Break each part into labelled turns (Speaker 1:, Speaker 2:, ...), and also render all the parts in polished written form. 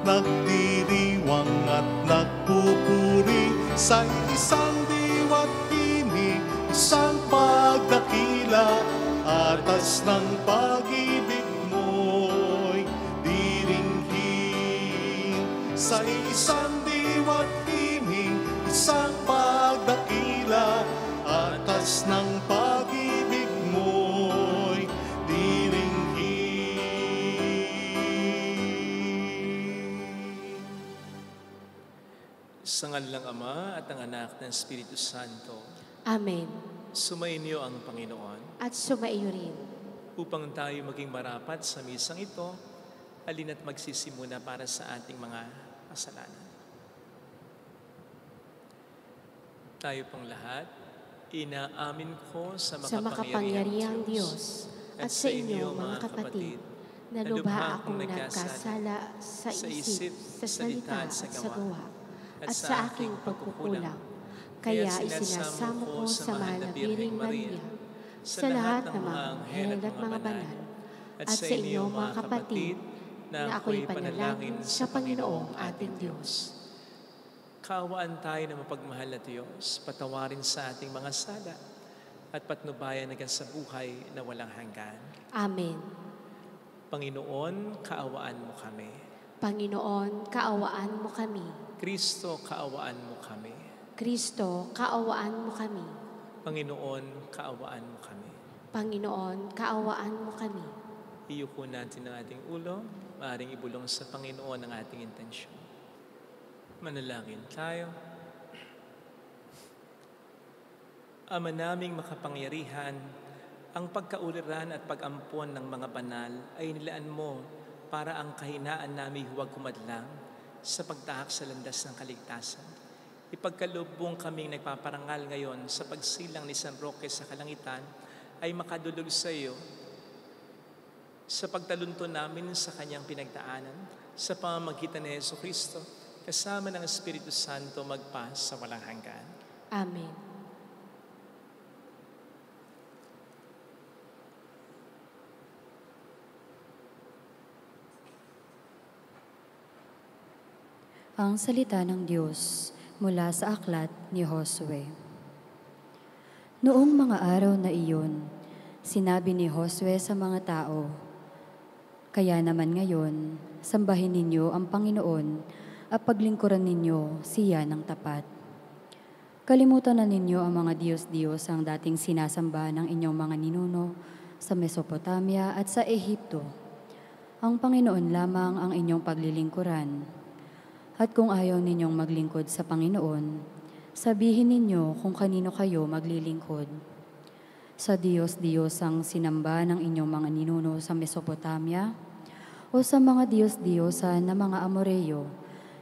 Speaker 1: nagdiriwang at nagpupuri sa isang diwa't tinig, isang pagdakila, atas ng pag-ibig mo'y diringgin. Sa isang diwa't tinig, isang pagdakila, atas ng pag-ibig mo'y diringgin.
Speaker 2: Sa ngalan ng Ama at ng Anak ng Espiritu Santo.
Speaker 3: Amen.
Speaker 2: Sumainyo ang Panginoon.
Speaker 3: At sumaiyo rin.
Speaker 2: Upang tayo maging marapat sa misang ito, halina't magsisimuna para sa ating mga kasalanan. Tayo pong lahat, inaamin ko sa
Speaker 3: makapangyarihang Diyos at sa inyo mga kapatid, na lubha akong nagkasala sa isip, sa salita at sa gawa, at sa aking pagkukulang. Kaya isinasamo ko sa mahal na Birheng Maria, sa lahat ng mga anghel at mga banal, at sa inyo mga kapatid, na ako'y panalangin sa Panginoong ating Diyos.
Speaker 2: Kaawaan tayo na mapagmahal na Diyos, patawarin sa ating mga sala, at patnubayan hanggang sa buhay na walang hanggan.
Speaker 3: Amen.
Speaker 2: Panginoon, kaawaan mo kami.
Speaker 3: Panginoon, kaawaan mo kami.
Speaker 2: Kristo, kaawaan mo kami.
Speaker 3: Kristo, kaawaan mo kami.
Speaker 2: Panginoon, kaawaan mo kami.
Speaker 3: Panginoon, kaawaan mo kami.
Speaker 2: Iyuko natin ang ating ulo, maaaring ibulong sa Panginoon ang ating intensyon. Manalangin tayo. Ama naming makapangyarihan, ang pagkauliran at pag-ampon ng mga banal ay nilaan mo para ang kahinaan namin huwag kumadlang sa pagtahak sa landas ng kaligtasan. Ipagkalubong kaming nagpaparangal ngayon sa pagsilang ni San Roque sa kalangitan ay makadulog sa iyo sa pagtalunto namin sa kanyang pinagdaanan sa pamamagitan ni Jesucristo kasama ng Espiritu Santo magpa sa walang hanggan.
Speaker 3: Amen.
Speaker 4: Ang salita ng Diyos mula sa aklat ni Josue. Noong mga araw na iyon, sinabi ni Josue sa mga tao, "Kaya naman ngayon, sambahin ninyo ang Panginoon at paglingkuran ninyo siya ng tapat. Kalimutan na ninyo ang mga Diyos-Diyos ang dating sinasamba ng inyong mga ninuno sa Mesopotamia at sa Ehipto. Ang Panginoon lamang ang inyong paglilingkuran. At kung ayaw ninyong maglingkod sa Panginoon, sabihin ninyo kung kanino kayo maglilingkod. Sa Diyos-Diyos ang sinamba ng inyong mga ninuno sa Mesopotamia o sa mga Diyos-Diyosan na mga Amoreyo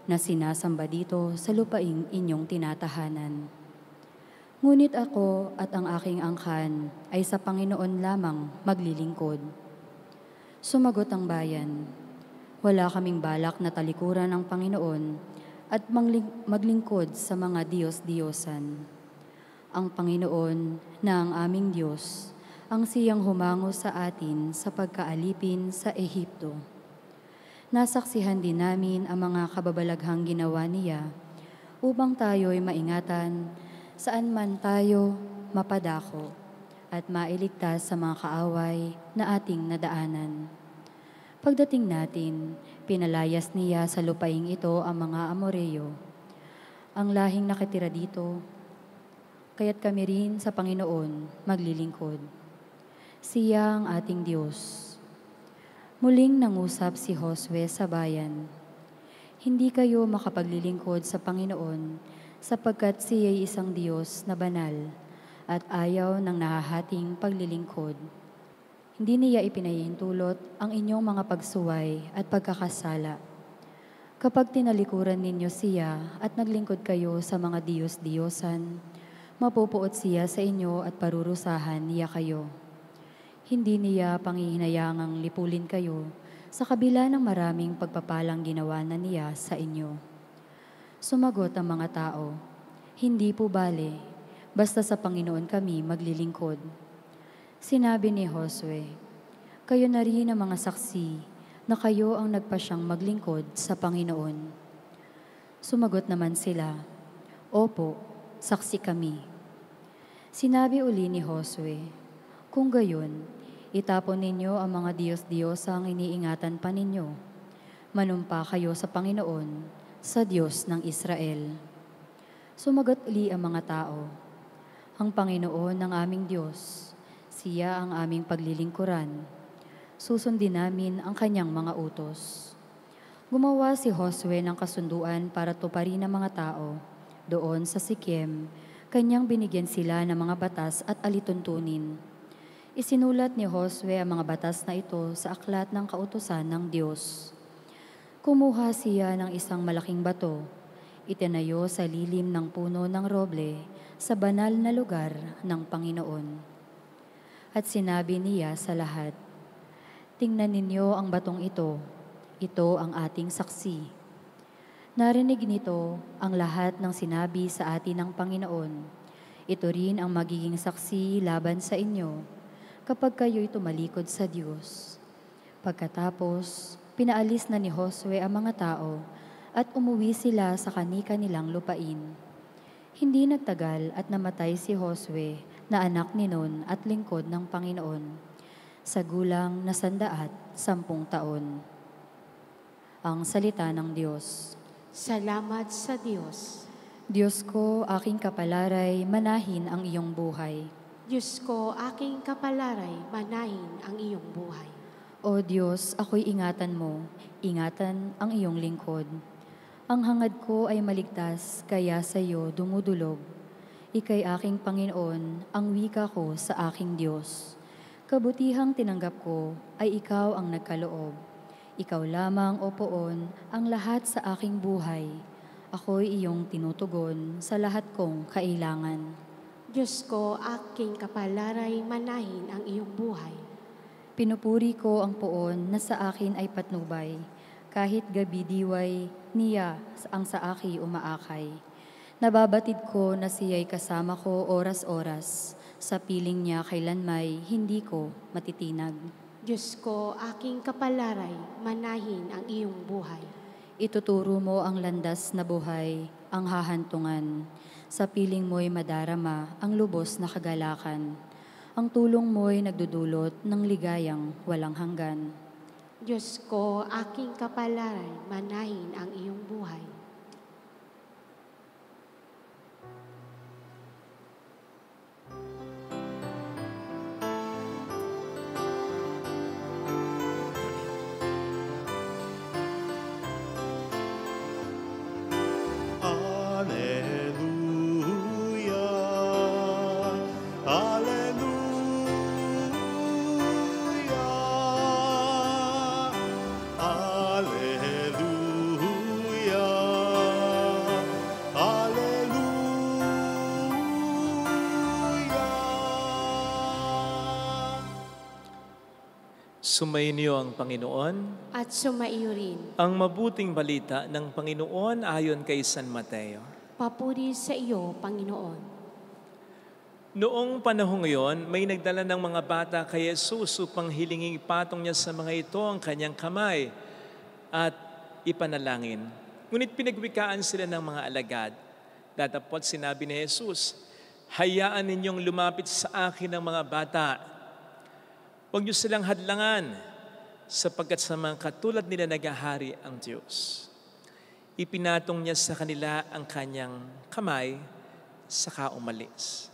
Speaker 4: na sinasamba dito sa lupaing inyong tinatahanan. Ngunit ako at ang aking angkan ay sa Panginoon lamang maglilingkod." Sumagot ang bayan, "Wala kaming balak na talikuran ang Panginoon at maglingkod sa mga Diyos-Diyosan. Ang Panginoon na ang aming Diyos, ang siyang humango sa atin sa pagkaalipin sa Ehipto. Nasaksihan din namin ang mga kababalaghang ginawa niya upang tayo'y maingatan saan man tayo mapadako at mailigtas sa mga kaaway na ating nadaanan. Pagdating natin, pinalayas niya sa lupaing ito ang mga Amoreyo, ang lahing nakatira dito, kaya't kami rin sa Panginoon maglilingkod. Siya ang ating Diyos." Muling nangusap si Josue sa bayan, "Hindi kayo makapaglilingkod sa Panginoon sapagkat siya'y isang Diyos na banal at ayaw ng nahahating paglilingkod. Hindi niya ipinahintulot ang inyong mga pagsuway at pagkakasala. Kapag tinalikuran ninyo siya at naglingkod kayo sa mga Diyos-Diyosan, mapupuot siya sa inyo at parurusahan niya kayo. Hindi niya pangihinayangang lipulin kayo sa kabila ng maraming pagpapalang ginawa na niya sa inyo." Sumagot ang mga tao, "Hindi po bale, basta sa Panginoon kami maglilingkod." Sinabi ni Josue, "Kayo na rin ang mga saksi na kayo ang nagpasyang maglingkod sa Panginoon. Sumagot naman sila, Opo, saksi kami. Sinabi uli ni Josue, Kung gayon, itapon ninyo ang mga Diyos-Diyosang iniingatan pa ninyo. Manumpa kayo sa Panginoon, sa Diyos ng Israel. Sumagot uli ang mga tao, Ang Panginoon ng aming Diyos, siya ang aming paglilingkuran. Susundin namin ang kanyang mga utos. Gumawa si Josue ng kasunduan para tuparin ang mga tao. Doon sa Sikem, kanyang binigyan sila ng mga batas at alituntunin. Isinulat ni Josue ang mga batas na ito sa aklat ng kautusan ng Diyos. Kumuha siya ng isang malaking bato, itinayo sa lilim ng puno ng roble sa banal na lugar ng Panginoon. At sinabi niya sa lahat, Tingnan ninyo ang batong ito ang ating saksi. Narinig nito ang lahat ng sinabi sa atin ng Panginoon. Ito rin ang magiging saksi laban sa inyo kapag kayo'y tumalikod sa Diyos. Pagkatapos, pinaalis na ni Josue ang mga tao at umuwi sila sa kani-kanilang lupain. Hindi nagtagal at namatay si Josue na anak ni Nun at lingkod ng Panginoon sa gulang na 110 taon. Ang salita ng Diyos.
Speaker 3: Salamat sa Diyos.
Speaker 4: Diyos ko, aking kapalaray, manahin ang iyong buhay.
Speaker 3: Diyos ko, aking kapalaray, manahin ang iyong buhay.
Speaker 4: O Diyos, ako'y ingatan mo, ingatan ang iyong lingkod. Ang hangad ko ay maligtas, kaya sa iyo dumudulog. Ika'y aking Panginoon, ang wika ko sa aking Diyos. Kabutihang tinanggap ko ay ikaw ang nagkaloob. Ikaw lamang, O Poon, ang lahat sa aking buhay. Ako'y iyong tinutugon sa lahat kong kailangan.
Speaker 3: Diyos ko, aking kapalaray, manahin ang iyong buhay.
Speaker 4: Pinupuri ko ang Poon na sa akin ay patnubay. Kahit gabi diway, niya ang sa aki umaakay. Nababatid ko na siya'y kasama ko oras-oras. Sa piling niya kailanmay, hindi ko matitinag.
Speaker 3: Diyos ko, aking kapalaray, manahin ang iyong buhay.
Speaker 4: Ituturo mo ang landas na buhay, ang hahantungan. Sa piling mo'y madarama ang lubos na kagalakan. Ang tulong mo'y nagdudulot ng ligayang walang hanggan.
Speaker 3: Diyos ko, aking kapalaray, manahin ang iyong buhay.
Speaker 2: Sumainyo ang Panginoon.
Speaker 3: At sumaiyo rin.
Speaker 2: Ang mabuting balita ng Panginoon ayon kay San Mateo.
Speaker 3: Papuri sa iyo, Panginoon.
Speaker 2: Noong panahong iyon, may nagdala ng mga bata kay Jesus upang hilinging ipatong niya sa mga ito ang kanyang kamay at ipanalangin. Ngunit pinagwikaan sila ng mga alagad. Datapot sinabi ni Jesus, Hayaan ninyong lumapit sa akin ang mga bata. Huwag niyo silang hadlangan, sapagkat sa mga katulad nila naghahari ang Diyos. Ipinatong niya sa kanila ang kanyang kamay, saka umalis.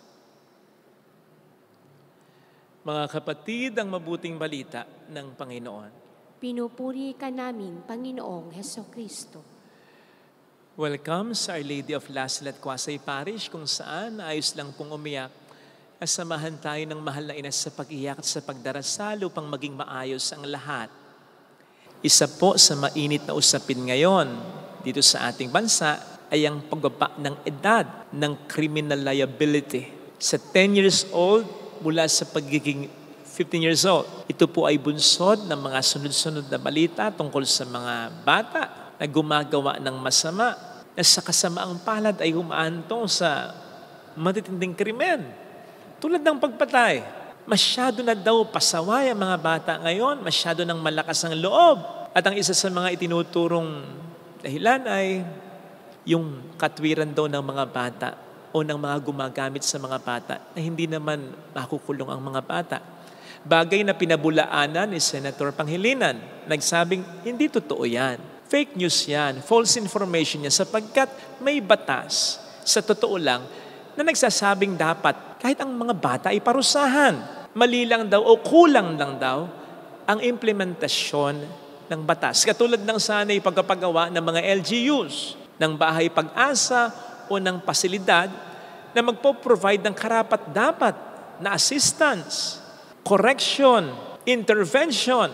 Speaker 2: Mga kapatid, ang mabuting balita ng Panginoon.
Speaker 3: Pinupuri ka namin, Panginoong Hesukristo.
Speaker 2: Welcome sa Our Lady of Lasalle at Quasay Parish, kung saan ayos lang pong umiyak. Samahan tayo ng mahal na ina sa pag-iyak at sa pagdarasal upang maging maayos ang lahat. Isa po sa mainit na usapin ngayon dito sa ating bansa ay ang pagbaba ng edad ng criminal liability. Sa 10 years old mula sa pagiging 15 years old. Ito po ay bunsod ng mga sunod-sunod na balita tungkol sa mga bata na gumagawa ng masama na sa kasamaang palad ay humaantong sa matitinding krimen. Tulad ng pagpatay, masyado na daw pasaway ang mga bata ngayon, masyado nang malakas ang loob. At ang isa sa mga itinuturong dahilan ay yung katwiran daw ng mga bata o ng mga gumagamit sa mga bata na hindi naman makukulong ang mga bata. Bagay na pinabulaanan ni Senator Pangilinan. Nagsabing, hindi totoo yan. Fake news yan. False information yan sapagkat may batas. Sa totoo lang, na nagsasabing dapat kahit ang mga bata ay parusahan. Mali lang daw o kulang lang daw ang implementasyon ng batas. Katulad ng sana'y pagkapagawa ng mga LGUs, ng bahay pag-asa o ng pasilidad na magpo-provide ng karapat-dapat na assistance, correction, intervention,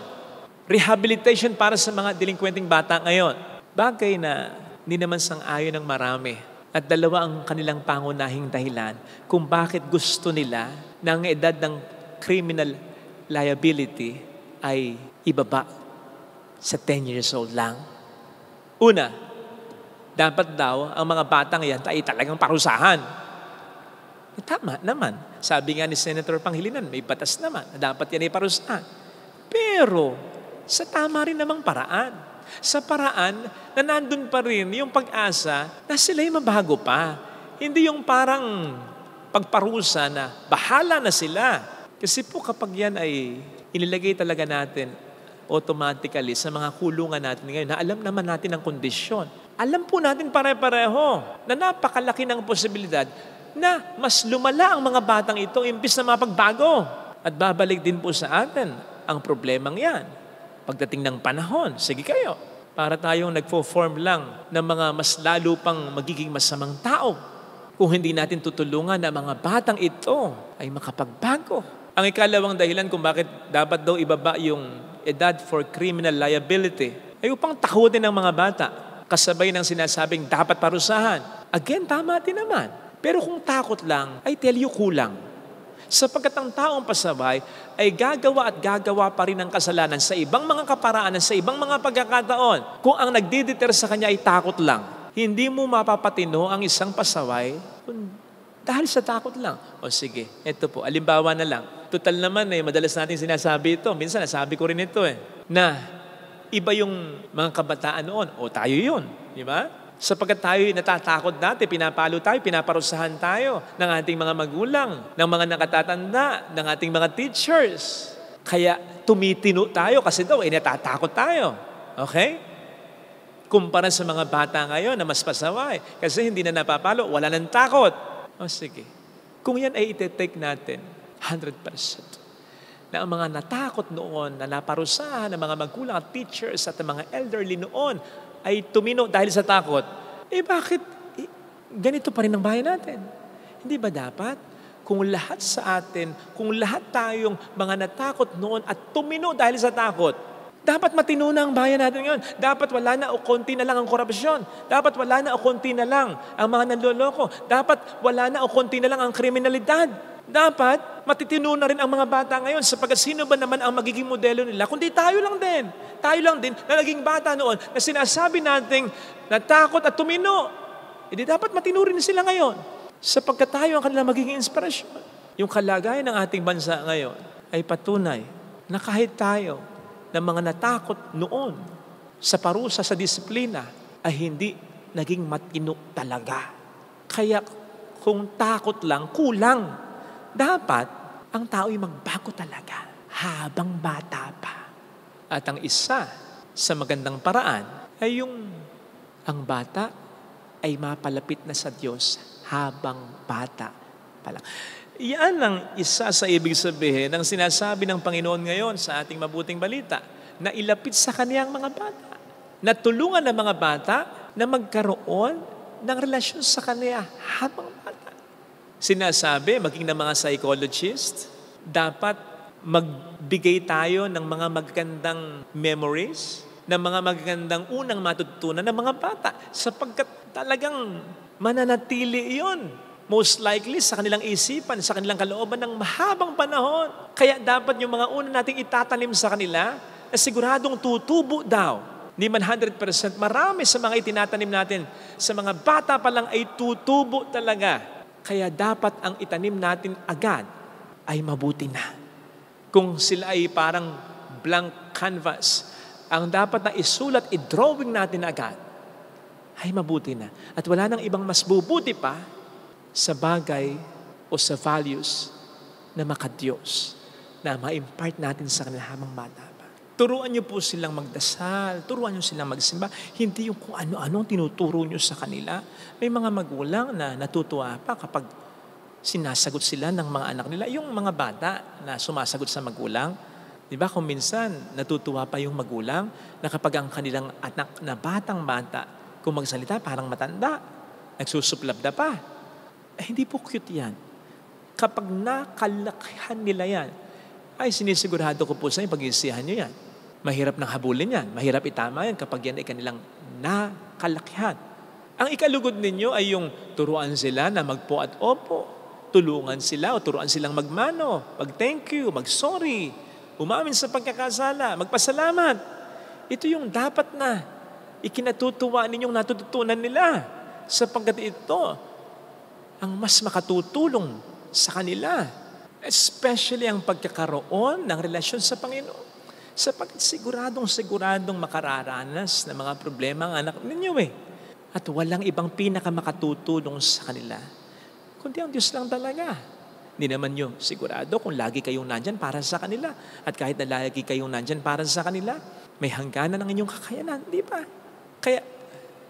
Speaker 2: rehabilitation para sa mga delinkwenteng bata ngayon. Bagay na hindi naman sang-ayon ng marami. At dalawa ang kanilang pangunahing dahilan kung bakit gusto nila na ang edad ng criminal liability ay ibaba sa 10 years old lang. Una, dapat daw ang mga batang yan ay talagang parusahan. Tama naman. Sabi nga ni Senator Pangilinan, may batas naman na dapat yan ay parusahan. Pero sa tama rin namang paraan. Sa paraan na nandun pa rin yung pag-asa na sila'y mabago pa. Hindi yung parang pagparusa na bahala na sila. Kasi po kapag yan ay inilagay talaga natin automatically sa mga kulungan natin ngayon na alam naman natin ang kondisyon. Alam po natin pare-pareho na napakalaki ng posibilidad na mas lumala ang mga batang ito imbis na mapagbago. At babalik din po sa atin ang problemang yan. Pagdating ng panahon, sige kayo, para tayong nagfo-form lang ng mga mas lalo pang magiging masamang tao. Kung hindi natin tutulungan na mga batang ito ay makapagbago. Ang ikalawang dahilan kung bakit dapat daw ibaba yung edad for criminal liability ay upang takutin ng mga bata. Kasabay ng sinasabing dapat parusahan. Again, tama din naman. Pero kung takot lang, ay tell you kulang. Sapagkat ang taong pasaway ay gagawa at gagawa pa rin ng kasalanan sa ibang mga kaparaanan, sa ibang mga pagkakataon. Kung ang nagdideter sa kanya ay takot lang, hindi mo mapapatino ang isang pasaway dahil sa takot lang. O sige, ito po, alimbawa na lang. Total naman madalas natin sinasabi ito. Minsan nasabi ko rin ito na iba yung mga kabataan noon. O tayo yun, di ba? Sapagkat tayo natatakot dati, pinapalo tayo, pinaparusahan tayo ng ating mga magulang, ng mga nakatatanda, ng ating mga teachers. Kaya tumitino tayo kasi daw natatakot tayo. Okay? Kumpara sa mga bata ngayon na mas pasaway. Kasi hindi na napapalo, wala nang takot. O sige, kung yan ay iti-take natin, 100%. Na ang mga natakot noon, na naparusahan ng mga magulang at teachers at mga elderly noon, ay tumino dahil sa takot, bakit ganito pa rin ang bahay natin? Hindi ba dapat? Kung lahat sa atin, kung lahat tayong mga natakot noon at tumino dahil sa takot, dapat matino na ang bayan natin ngayon. Dapat wala na o konti na lang ang korupsyon. Dapat wala na o konti na lang ang mga nanloloko. Dapat wala na o konti na lang ang kriminalidad. Dapat matitino na rin ang mga bata ngayon sapagkat sino ba naman ang magiging modelo nila? Kundi tayo lang din. Tayo lang din na naging bata noon na sinasabi nating natakot at tumino. Hindi dapat matino rin sila ngayon sapagkat tayo ang kanilang magiging inspirasyon. Yung kalagayan ng ating bansa ngayon ay patunay na kahit tayo na mga natakot noon sa parusa sa disiplina ay hindi naging matino talaga. Kaya kung takot lang, kulang. Dapat, ang tao'y magbago talaga habang bata pa. At ang isa sa magandang paraan ay yung ang bata ay mapalapit na sa Diyos habang bata pa lang. Iyan ang isa sa ibig sabihin ng sinasabi ng Panginoon ngayon sa ating mabuting balita na ilapit sa kaniyang mga bata. Na tulungan ng mga bata na magkaroon ng relasyon sa kaniya habang bata. Sinasabi, maging ng mga psychologist, dapat magbigay tayo ng mga magagandang memories, ng mga magagandang unang matutunan ng mga bata sapagkat talagang mananatili iyon. Most likely sa kanilang isipan, sa kanilang kalooban ng mahabang panahon. Kaya dapat yung mga una nating itatanim sa kanila na siguradong tutubo daw. Hindi man 100%, marami sa mga itinatanim natin sa mga bata pa lang ay tutubo talaga. Kaya dapat ang itanim natin agad ay mabuti na. Kung sila ay parang blank canvas ang dapat na isulat, i-drawing natin agad, ay mabuti na. At wala nang ibang mas bubuti pa sa bagay o sa values na makadiyos na ma-impart natin sa kanila habang bata pa. Turuan niyo po silang magdasal, turuan niyo silang magsimba. Hindi yung kung ano-ano tinuturo niyo sa kanila. May mga magulang na natutuwa pa kapag sinasagot sila ng mga anak nila. Yung mga bata na sumasagot sa magulang, di ba kung minsan natutuwa pa yung magulang na kapag ang kanilang anak na batang-bata, kung magsalita parang matanda, nagsusuplabda pa. Hindi po cute yan. Kapag nakalakihan nila yan, ay sinisigurado ko po sa inyo, pag-iisihan nyo yan. Mahirap nang habulin yan. Mahirap itama yan kapag yan ay kanilang nakalakihan. Ang ikalugod ninyo ay yung turuan sila na magpo at opo. Tulungan sila o turuan silang magmano, mag-thank you, mag-sorry, umamin sa pagkakasala, magpasalamat. Ito yung dapat na ikinatutuwa ninyong natututunan nila sapagkat ito ang mas makatutulong sa kanila. Especially ang pagkakaroon ng relasyon sa Panginoon. Sapagkat siguradong makararanas ng mga problema ang anak ninyo At walang ibang pinakamakatutulong sa kanila, kundi ang Diyos lang talaga. Hindi naman yun sigurado kung lagi kayong nandyan para sa kanila. At kahit na lagi kayong nandyan para sa kanila, may hangganan ng inyong kakayanan, di ba? Kaya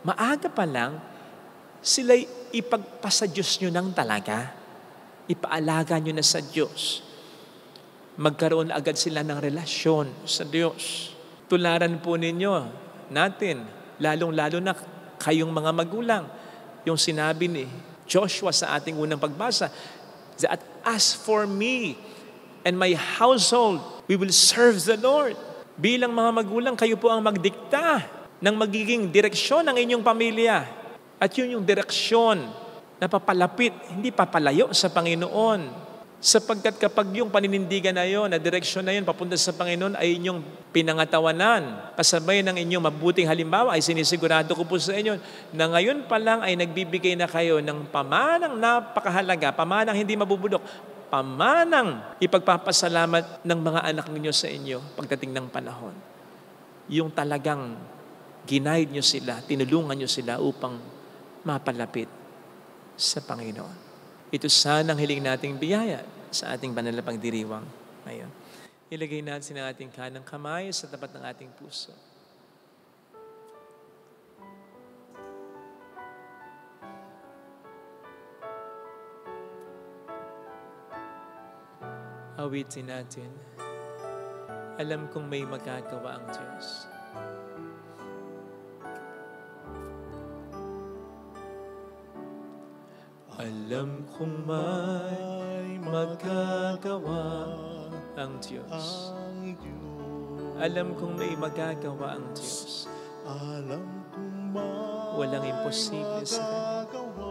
Speaker 2: maaga pa lang, sila'y ipagpasa Diyos nyo ng talaga. Ipaalaga nyo na sa Diyos. Magkaroon agad sila ng relasyon sa Diyos. Tularan po ninyo natin, lalong-lalo na kayong mga magulang, yung sinabi ni Joshua sa ating unang pagbasa, that as for me and my household, we will serve the Lord. Bilang mga magulang, kayo po ang magdikta ng magiging direksyon ng inyong pamilya. At yun yung direksyon na papalapit, hindi papalayo sa Panginoon. Sapagkat kapag yung paninindigan na yun, na direksyon na yun, papunta sa Panginoon, ay inyong pinangatawanan. Kasabay ng inyong mabuting halimbawa, ay sinisigurado ko po sa inyo, na ngayon pa lang ay nagbibigay na kayo ng pamanang napakahalaga, pamanang hindi mabubulok, pamanang ipagpapasalamat ng mga anak ninyo sa inyo pagdating ng panahon. Yung talagang ginaid nyo sila, tinulungan nyo sila upang mapalapit sa Panginoon. Ito sanang hiling nating biyaya sa ating banal na pagdiriwang ngayon. Ilagay natin ang ating kanang kamay sa tapat ng ating puso. Awitin natin. Alam kong may magagawa ang Diyos. Alam kong may magagawa ang Diyos. Alam kong may magagawa ang Diyos. Walang imposible sa Kanya.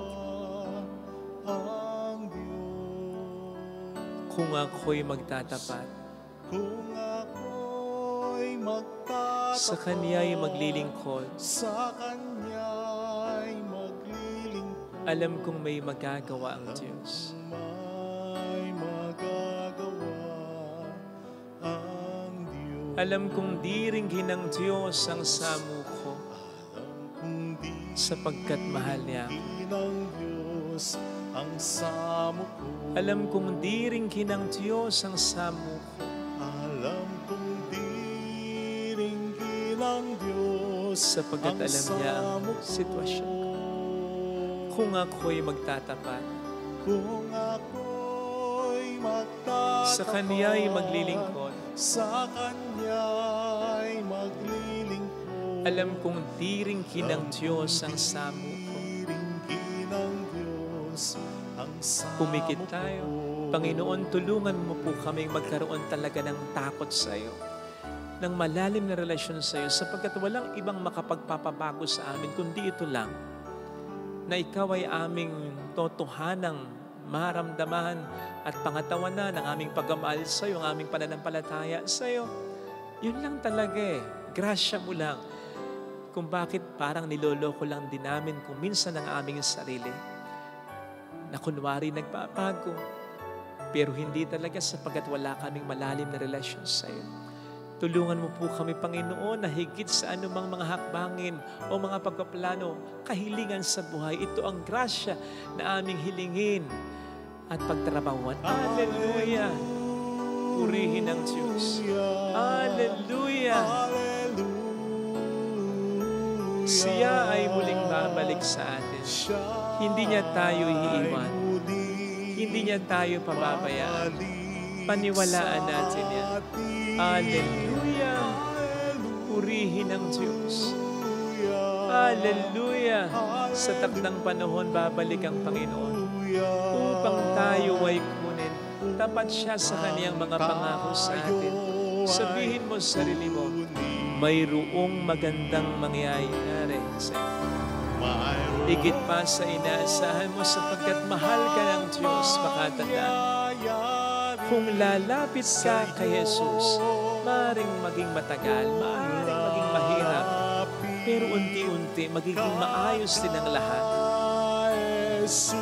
Speaker 2: Kung ako'y magtatapat, sa Kanya'y maglilingkod, alam kong may magagawa ang Diyos. Alam kong diringgin ng Diyos ang samo ko sapagkat mahal niya ako. Alam kong diringgin ng Diyos ang samo ko. Sapagkat alam niya ang sitwasyon ko. Kung ako'y magtatapat, sa Kanya'y maglilingkod, alam kong diringkin ng Diyos ang samo ko. Pumikit tayo. Panginoon, tulungan mo po kaming magkaroon talaga ng takot sa iyo, ng malalim na relasyon sa iyo, sapagkat walang ibang makapagpapabago sa amin kundi ito lang, na ikaw ay aming totohanang maramdaman at pangatawanan ng aming pagmamahal sa iyo, ang aming pananampalataya sa iyo. Yun lang talaga Grasya mo lang kung bakit parang niloloko lang din namin kung minsan ang aming sarili na kunwari nagpapago. Pero hindi talaga sapagkat wala kaming malalim na relasyon sa iyo. Tulungan mo po kami, Panginoon, na higit sa anumang mga hakbangin o mga pagpaplano, kahilingan sa buhay. Ito ang grasya na aming hilingin at pagtrabahuan. Hallelujah! Purihin ang Diyos. Hallelujah! Siya ay muling babalik sa atin. Hindi niya tayo iiwan. Hindi niya tayo pababayaan. Paniwalaan natin yan. Hallelujah! Purihin ang Diyos. Hallelujah! Sa takdang panahon, babalik ang Panginoon upang tayo ay kunin. Tapat siya sa kaniyang mga pangako sa atin. Sabihin mo sa sarili mo, mayroong magandang mangyayari sa iyo. Higit pa sa inaasahan mo sapagkat mahal ka ng Diyos, makatandaan. Kung lalapit ka kay Jesus, maaaring maging matagal, maaaring maging mahirap, pero unti-unti magiging maayos din ang lahat.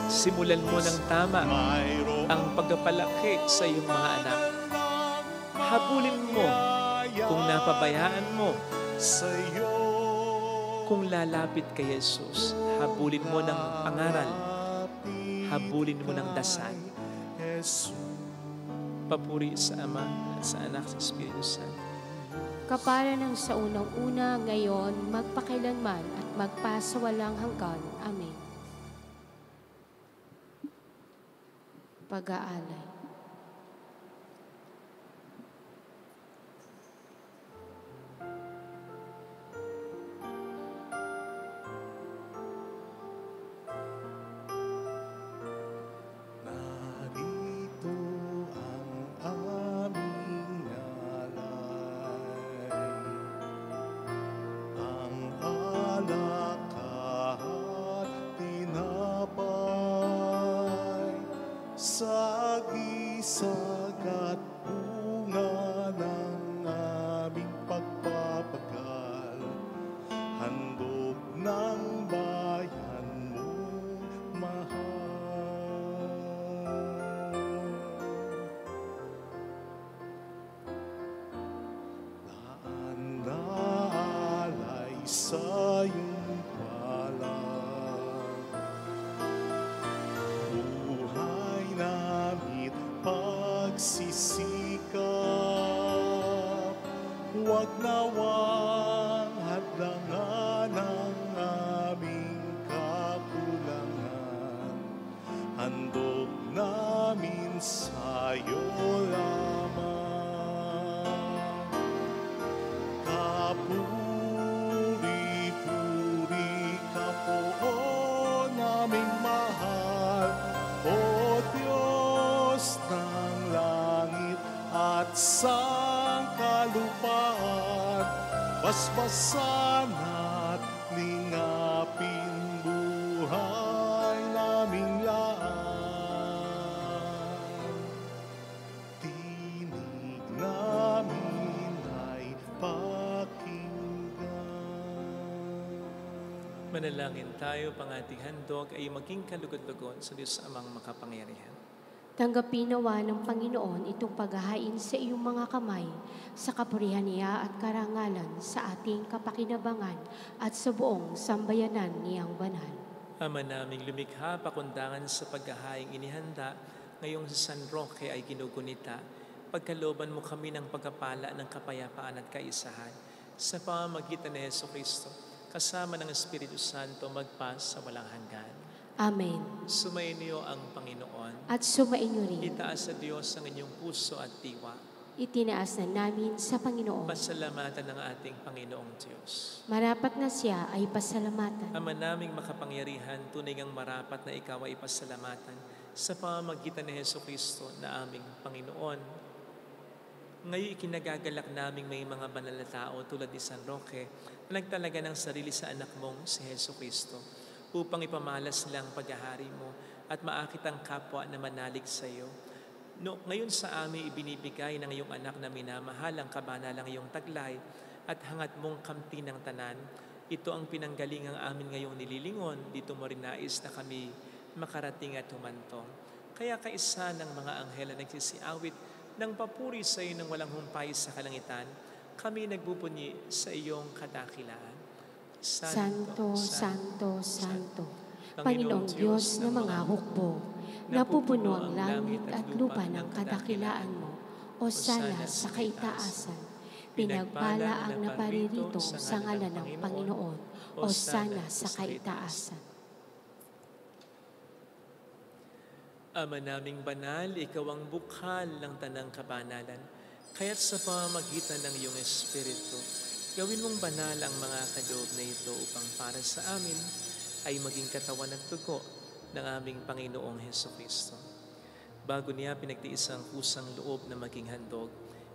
Speaker 2: Simulan mo ng tama ang pagpapalaki sa iyong mga anak. Habulin mo kung napabayaan mo. Kung lalapit kay Jesus, habulin mo ng pangaral, habulin mo ng dasal. Papuri sa Ama, sa Anak, sa Espiritu Santo.
Speaker 3: Kapara ng sa unang-una, ngayon, magpakailanman at magpasawalang hanggan. Amen. Pag-aalay.
Speaker 1: Sagisag at bunga ng aming pagpapagal, handog ng bayan mong mahal. Daan na alay sa iyong palad, buhay namit pagsisikap, huwag nawang hadlangan ang aming kakulangan. Handog namin sa'yo lamang. Kapuri-puri ka po naming mahal, O Diyos ng langit at sangkalupaan. Basbasan at lingapin buhay naming laan. Tinig namin ay pakinggan.
Speaker 2: Manalangin tayo, pang ating handog ay maging kalugod-lugod sa Diyos Amang makapangyarihan.
Speaker 3: Tanggapin nawa ng Panginoon itong paghahain sa iyong mga kamay, sa kapurihan niya at karangalan sa ating kapakinabangan at sa buong sambayanan niyang banal.
Speaker 2: Ama naming lumikha, pakundangan sa paghahaing inihanda, ngayong sa San Roque ay ginugunita. Pagkalooban mo kami ng pagkapala ng kapayapaan at kaisahan sa pamamagitan ni Jesucristo, kasama ng Espiritu Santo, magpas sa walang hanggan.
Speaker 3: Amen.
Speaker 2: Sumainyo ang Panginoon.
Speaker 3: At sumainyo rin.
Speaker 2: Itaas sa Diyos ang inyong puso at diwa.
Speaker 3: Itinaas na namin sa Panginoon.
Speaker 2: Pasalamatan ng ating Panginoong Diyos.
Speaker 3: Marapat na siya ay pasalamatan.
Speaker 2: Ama naming makapangyarihan, tunay ngang marapat na ikaw ay pasalamatan sa pamamagitan ni Jesucristo na aming Panginoon. Ngayon ikinagagalak naming may mga banal na tao tulad ni San Roque na nagtalaga ng sarili sa anak mong si Jesucristo upang ipamalas lang paghahari mo at maakit ang kapwa na manalig sa iyo. No, ngayon sa amin ibinibigay ng iyong anak na minamahal ang kabanalang iyong taglay at hangat mong kamti ng tanan. Ito ang pinanggalingang amin ngayong nililingon. Dito mo rin nais na kami makarating at humantong. Kaya kaisa ng mga anghel na nagsisiawit ng papuri sa iyo ng walang humpay sa kalangitan, kami nagbubunyi sa iyong kadakilaan.
Speaker 3: Santo, Santo, Santo, Panginoong Diyos ng mga hukbo, napupuno ang langit at lupa ng kadakilaan mo, o sana sa kaitaasan. Pinagpala ang naparirito sa ngalan ng Panginoon, o sana sa kaitaasan.
Speaker 2: Ama naming banal, ikaw ang bukal ng tanang kabanalan. Kaya't sa pamamagitan ng iyong Espiritu, gawin mong banal ang mga kaloob na ito upang para sa amin ay maging katawan at dugo ng aming Panginoong Hesukristo. Bago niya pinagtiis ang kusang loob na maging handog,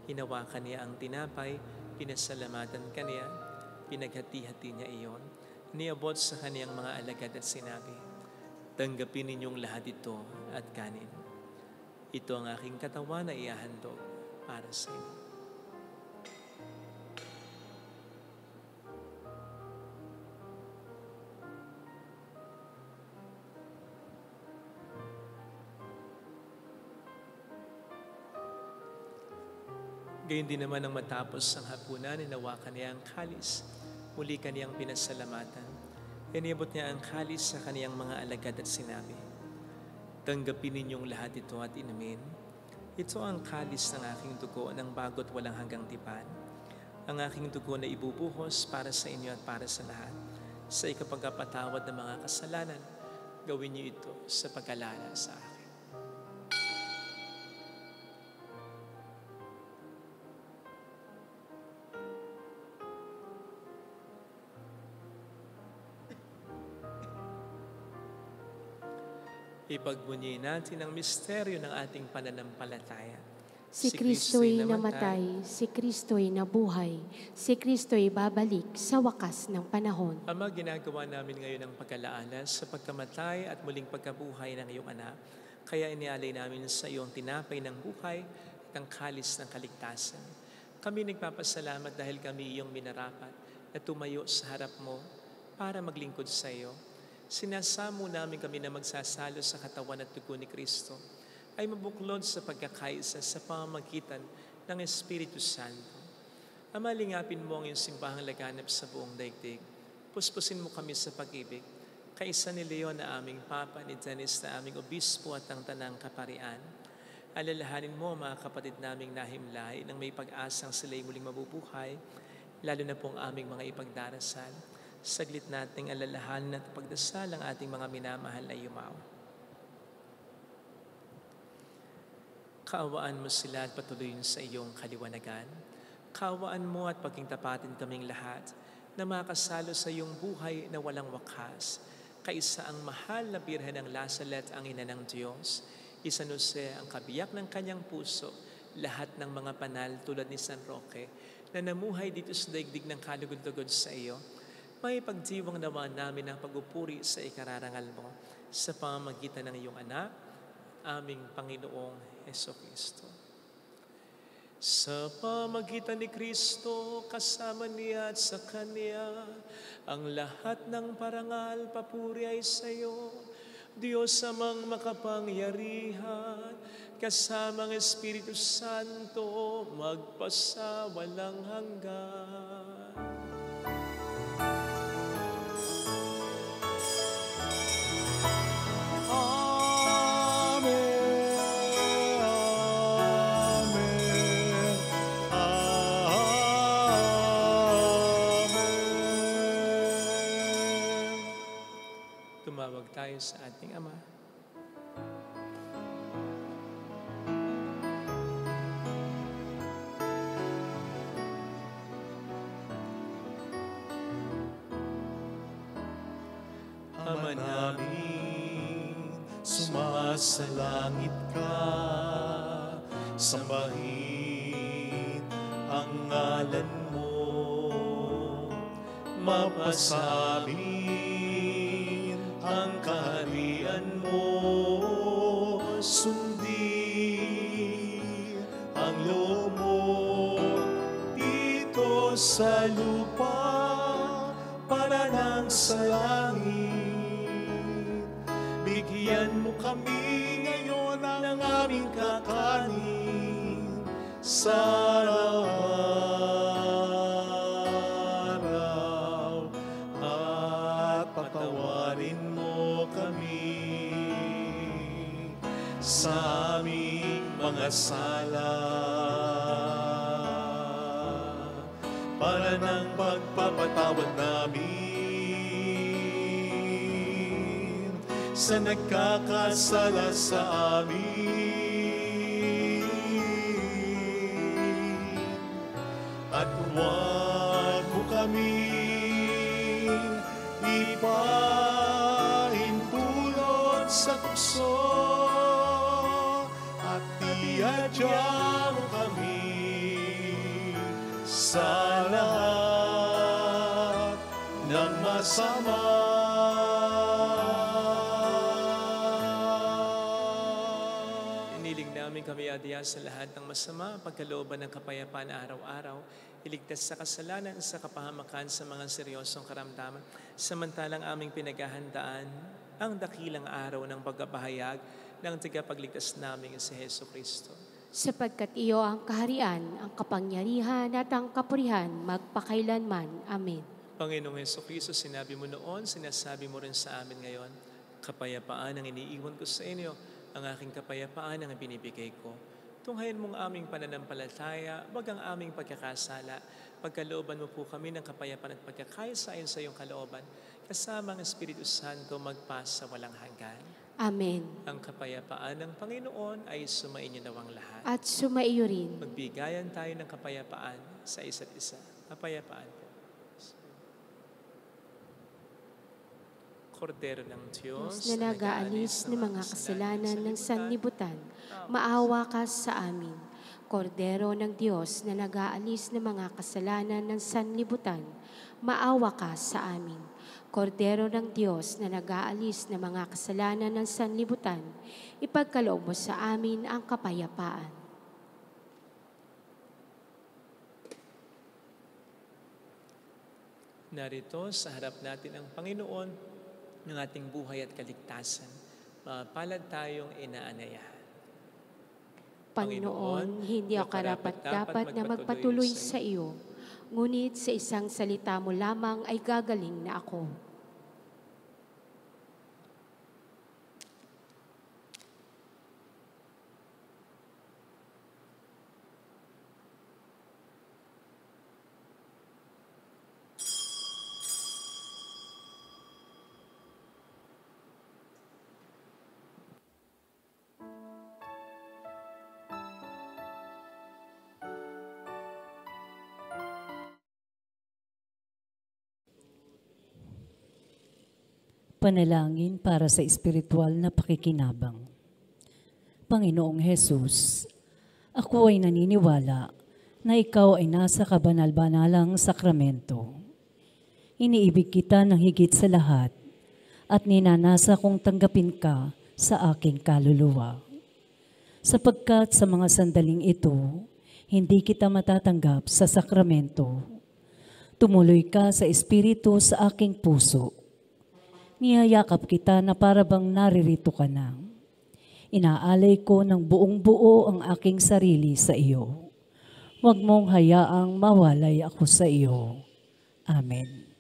Speaker 2: hinawakan niya ang tinapay, pinasalamatan kaniya, pinaghati-hati niya iyon, niabot sa kaniyang mga alagad at sinabi, "Tanggapin ninyong lahat ito at kanin. Ito ang aking katawan na ihahandog para sa inyo." Gayun din naman ang matapos ang hapunan, hinawakan niya ang kalis. Muli kaniyang pinasalamatan. Iniabot niya ang kalis sa kaniyang mga alagad at sinabi, "Tanggapin ninyong lahat ito at inumin. Ito ang kalis ng aking dugo ng bago't walang hanggang tipan. Ang aking dugo na ibubuhos para sa inyo at para sa lahat. Sa ikapagpatawad ng mga kasalanan, gawin niyo ito sa pag-alala sa akin." Ipagbunyi natin ang misteryo ng ating pananampalataya.
Speaker 3: Si Kristo'y namatay, si Kristo'y nabuhay, si Kristo'y babalik sa wakas ng panahon.
Speaker 2: Ama, ginagawa namin ngayon ang pag-alaala sa pagkamatay at muling pagkabuhay ng iyong anak. Kaya inialay namin sa iyong tinapay ng buhay at ang kalis ng kaligtasan. Kami nagpapasalamat dahil kami iyong minarapat na tumayo sa harap mo para maglingkod sa iyo. Sinasamo namin kami na magsasalo sa katawan at dugo ni Kristo ay mabuklod sa pagkakaisa sa pamamagitan ng Espiritu Santo. Ama, lingapin mo ang iyong simbahang laganap sa buong daigdig. Puspusin mo kami sa pag-ibig. Kaisa ni Leon na aming Papa, ni Dennis na aming Obispo at ang Tanang Kaparian. Alalahanin mo mga kapatid naming nahimlay nang may pag-asang sila'y muling mabubuhay, lalo na pong aming mga ipagdarasal. Saglit nating alalahanin at pagdasal ang ating mga minamahal na yumaw. Kaawaan mo sila at patuloyin sa iyong kaliwanagan. Kaawaan mo at pagkingtapatin kaming lahat na makasalo sa iyong buhay na walang wakas. Kaisa ang mahal na Birhen ng Lazaret, ang ina ng Diyos. Isa Jose ang kabiyak ng kanyang puso, lahat ng mga banal tulad ni San Roque na namuhay dito sa daigdig ng kalugod-lugod sa iyo. May pagdiwang naman namin ang pagupuri sa ikararangal mo sa pamamagitan ng iyong anak, aming Panginoong Hesukristo. Sa pamamagitan ni Kristo, kasama niya at sa Kanya, ang lahat ng parangal, papuri ay sa iyo, Diyos amang makapangyarihan, kasama ang Espiritu Santo, magpasawalang hanggan. Tumawag tayo sa ating Ama.
Speaker 1: Ama namin, sumasalangit ka, sambahin ang ngalan mo, mapasamin ang kaharian mo, sundin ang loob mo dito sa lupa para nang sa langit. Bigyan mo kami ngayon ng aming kakanin sa araw. sa aming mga sala, para ng pagpapatawad namin sa nagkakasala sa amin. At huwag mo kaming ipahintulot sa tukso, at iadya mo kami sa lahat ng masama.
Speaker 2: Iniling namin kami adya sa lahat ng masama, pagkalooban ng kapayapaan araw-araw, iligtas sa kasalanan sa kapahamakan sa mga seryosong karamdaman, samantalang aming pinaghahandaan ang dakilang araw ng pagkapahayag ng tagapagligtas namin si Heso Kristo.
Speaker 3: Sapagkat iyo ang kaharian, ang kapangyarihan at ang kapurihan magpakailanman. Amen.
Speaker 2: Panginoong Heso Kristo, sinabi mo noon, sinasabi mo rin sa amin ngayon, kapayapaan ang iniiwan ko sa inyo, ang aking kapayapaan ang binibigay ko. Tunghayin mong aming pananampalataya, wag ang aming pagkakasala. Pagkalooban mo po kami ng kapayapaan at pagkakaysa ayon sa iyong kalooban, kasama ang Espiritu Santo magpasa walang hanggan.
Speaker 3: Amen.
Speaker 2: Ang kapayapaan ng Panginoon ay sumainyo nawang lahat.
Speaker 3: At sumaiyo rin.
Speaker 2: Magbigayan tayo ng kapayapaan sa isa't isa. Kapayapaan po. Kordero ng Diyos
Speaker 3: na nag-aalis ng mga kasalanan ng sanlibutan, maawa ka sa amin. Kordero ng Diyos na nag-aalis ng mga kasalanan ng sanlibutan, maawa ka sa amin. Kordero ng Diyos na nag-aalis ng mga kasalanan ng sanlibutan, ipagkaloob mo sa amin ang kapayapaan.
Speaker 2: Narito sa harap natin ang Panginoon ng ating buhay at kaligtasan. Mapalad tayong inaanayahan.
Speaker 3: Panginoon, hindi ako karapat-dapat na magpatuloy sa iyo, ngunit sa isang salita mo lamang ay gagaling na ako.
Speaker 5: Panalangin para sa espiritual na pakikinabang. Panginoong Hesus, ako ay naniniwala na ikaw ay nasa kabanal-banalang sakramento. Iniibig kita ng higit sa lahat at ninanasa kong tanggapin ka sa aking kaluluwa. Sapagkat sa mga sandaling ito, hindi kita matatanggap sa sakramento. Tumuloy ka sa espiritu sa aking puso. Niyayakap kita na para bang naririto ka na. Inaalay ko ng buong buo ang aking sarili sa iyo. Huwag mong hayaang mawalay ako sa iyo. Amen.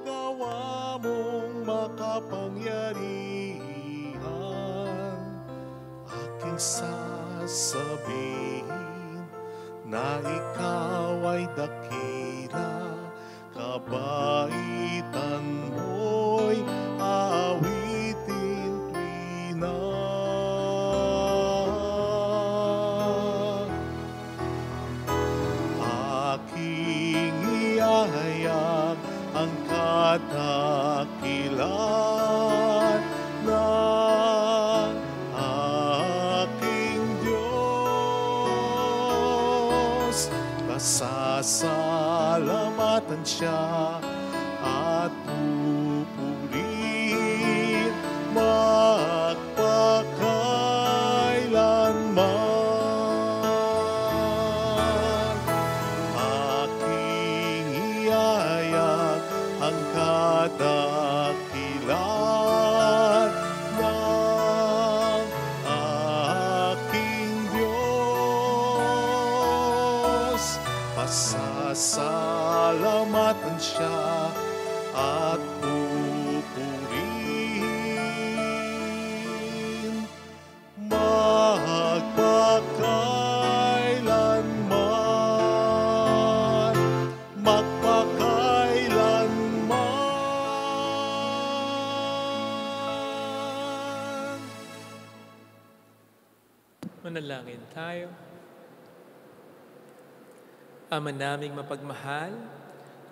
Speaker 1: Gawa mong makapangyarihan, aking sasabihin na ikaw ay dakila, kabaitan mo'y awitin tuwina. Aking iyahayag ang kadakilan ng aking Diyos. Pasasalamatan siya at pupurihin magpakailanman. Aking iyayag ang kadakilan ng aking Diyos. Pasasalamatan siya at pupurihin magpakailanman, magpakailanman.
Speaker 2: Manalangin tayo. Ama naming mapagmahal,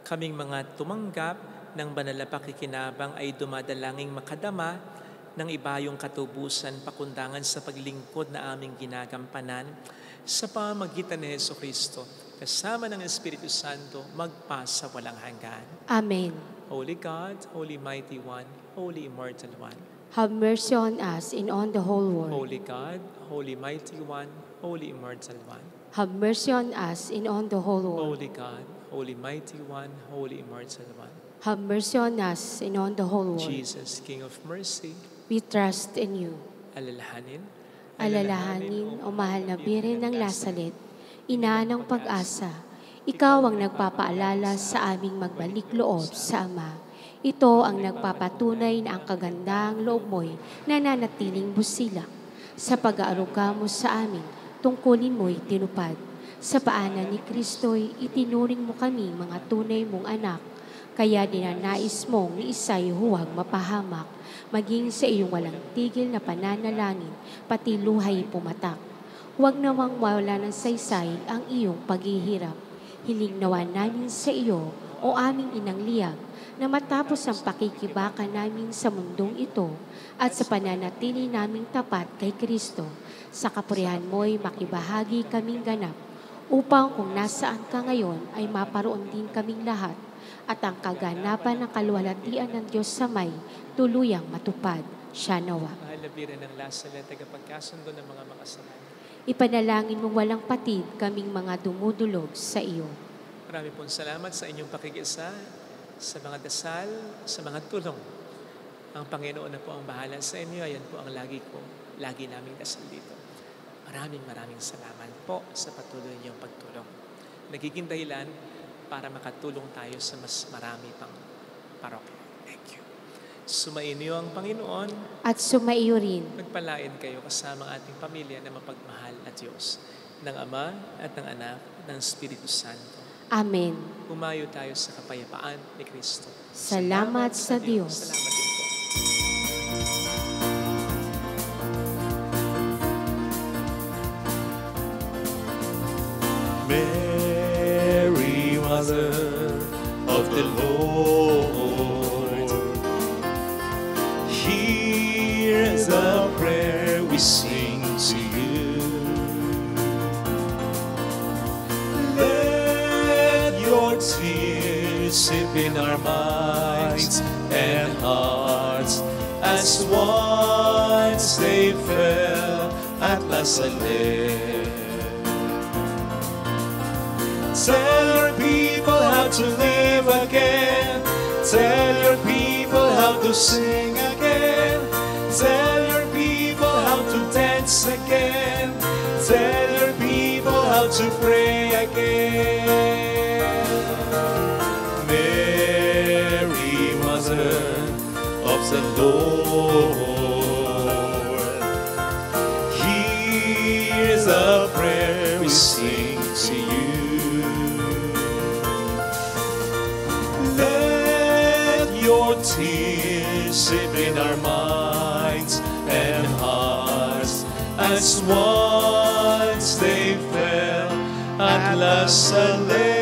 Speaker 2: kaming mga tumanggap ng banal na pakikinabang ay dumadalangin makadama ng ibayong katubusan pakundangan sa paglingkod na aming ginagampanan sa pamamagitan ni Jesucristo, kasama ng Espiritu Santo, magpasa walang hanggan.
Speaker 3: Amen.
Speaker 2: Holy God, Holy Mighty One, Holy Immortal One.
Speaker 3: Have mercy on us and on the whole world.
Speaker 2: Holy God, Holy Mighty One, Holy Immortal One.
Speaker 3: Have mercy on us and on the whole world.
Speaker 2: Holy God, Holy Mighty One, Holy Immortal One.
Speaker 3: Have mercy on us and on the whole world.
Speaker 2: Jesus, King of Mercy,
Speaker 3: We trust in you.
Speaker 2: alalahanin,
Speaker 3: Alalahanin, o mahal na Birhen ng Lasalet, ina ng pag-asa, ikaw ang nagpapaalala sa aming magbalik loob sa Ama. Ito ang nagpapatunay na ang kagandang loob mo'y nananatiling busilak. Sa pag-aaruga mo sa amin, tungkulin mo'y tinupad. Sa paanan ni Kristo'y itinuring mo kami mga tunay mong anak. Kaya dinanais mong ni isa'y huwag mapahamak. Maging sa iyong walang tigil na pananalangin, pati luhay pumatak. Huwag namang mawala ng saysay ang iyong paghihirap. Hiling nawa namin sa iyo, o aming inang liyag, na matapos ang pakikibaka namin sa mundong ito at sa pananatili naming tapat kay Kristo, sa kapurihan mo'y makibahagi kaming ganap, upang kung nasaan ka ngayon ay maparoon din kaming lahat, at ang kaganapan ng kaluwalhatian ng Diyos sa may tuluyang matupad. Siya nawa.
Speaker 2: mahal na Birhen ng Lasalet, tagapagkasundo ng mga makasama.
Speaker 3: Ipanalangin mong walang patid kaming mga dumudulog sa iyo.
Speaker 2: Marami pong salamat sa inyong pakikisa, sa mga dasal, sa mga tulong. Ang Panginoon na po ang bahala sa inyo. Ayan po ang lagi naming dasal dito. Maraming salamat po sa patuloy niyong pagtulong. Nagiging dahilan para makatulong tayo sa mas marami pang parokya. Thank you. Sumainyo ang Panginoon.
Speaker 3: At sumaiyo rin.
Speaker 2: Magpalain kayo kasama ating pamilya na mapagmahal na Diyos, ng Ama at ng Anak ng Espiritu Santo.
Speaker 3: Amen.
Speaker 2: Humayo tayo sa kapayapaan ni Kristo.
Speaker 3: Salamat sa Diyos.
Speaker 2: Salamat din po.
Speaker 1: Mary, Mother of the Lord, hear the prayer we sing to you. Let your tears sip in our minds and hearts as once they fell at Lasalle. Tell your people how to live again. Tell your people how to sing again. Tell your people how to dance again. Tell your people how to pray again. Mary, Mother of the Lord, hear the prayer we sing to you. Your tears sip in our minds and hearts as once they fell at Lasalle.